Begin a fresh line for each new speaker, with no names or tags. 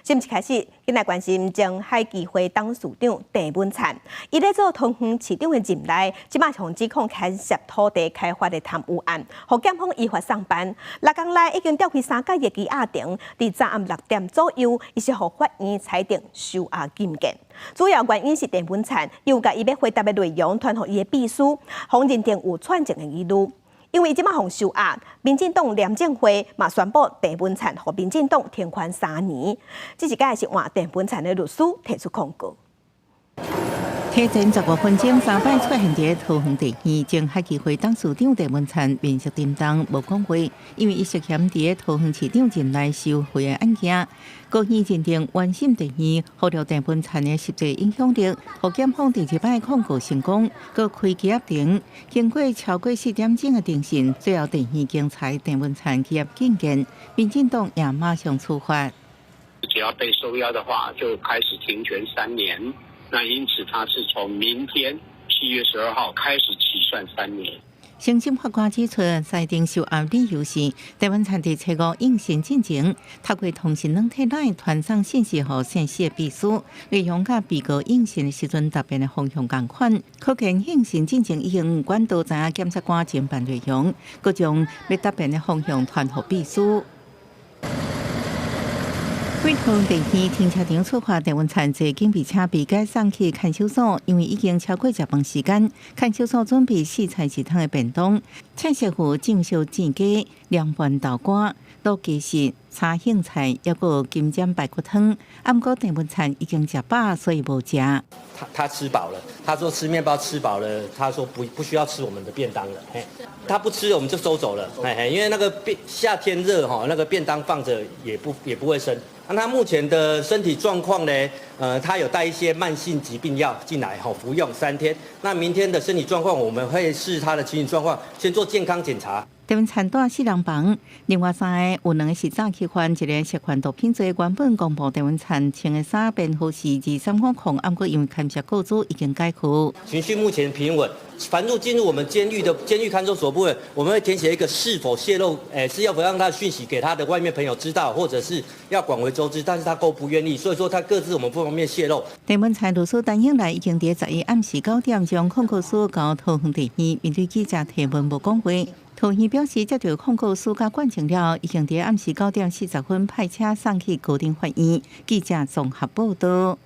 新闻一开始，今来关心前海基会董事长郑文灿，伊咧做桃园市长的任内，即马向指控牵涉土地开发的贪污案，互检方依法上班。6天内已经调去3家业绩亚庭，伫昨暗6点左右，伊是互法院裁定收押禁见。主要原因是郑文灿又甲伊要回答的内容传互伊的秘书，互认定有串证的疑虑。因为即马互收押，民进党廉政会嘛宣布郑文灿互民进党停权3年。这是该是换郑文灿的律师提出控告。
提前15分钟，3摆出现伫桃园地院前海基会董事长郑文灿面色沉重，无讲话，因为伊涉嫌伫桃园市长任内收贿的案件。高院认定原审地院获得郑文灿的实际影响力，互检方第2摆控告成功，搁开羁押庭。经过超过4点钟的庭审，最后地院经裁郑文灿羁押禁见，民进党也马上处罚。
只要被收押的话，就开始停权3年。那因此，他是从明天7月12号开始起算3年。
行政法官指出，裁定收押理由是郑文灿伫初5应讯进前，透过通讯软体内传送信息予县市的秘书，内容甲被告应讯时阵答辩的方向同款，可见应讯进前已经管道知影检察官侦办内容，佮将要答辩的方向传予秘书。为桃园地院停车场处罚郑文灿坐警备车被解送去看守所，因为已经超过食饭时间，看守所准备4菜1汤的便当，菜色有正烧煎鸡、凉拌豆干、卤鸡翅、炒杏菜，也有金针排骨汤。不过郑文灿已经吃饱，所以无吃。
他吃饱了，他说吃面包吃饱了，他说不需要吃我们的便当了。他不吃我们就收走了。因为那个夏天热哈，那个便当放着也不卫生。那他目前的身体状况呢？他有带一些慢性疾病药进来，服用3天。那明天的身体状况，我们会视他的情形状况，先做健康检查。
郑文灿住4人房，另外3个有2个是早期犯，一个涉犯毒品罪。原本公布郑文灿穿的衫编号是23款控，不过因为看不下构筑已经解除。
情绪目前平稳。凡进入我们监狱的监狱看守所部分，我们会填写一个是否泄露，是要否让他的讯息给他的外面朋友知道，或者是要广为周知，但是他都不愿意，所以说他各自我们不方便泄露。
郑文灿律师陈英来已经伫11暗时9点将控告书交桃园地院，面对记者提问无讲话。桃园表示，接到控告书甲卷证了，已经伫暗时9点40分派车送去高等法院。记者综合报道。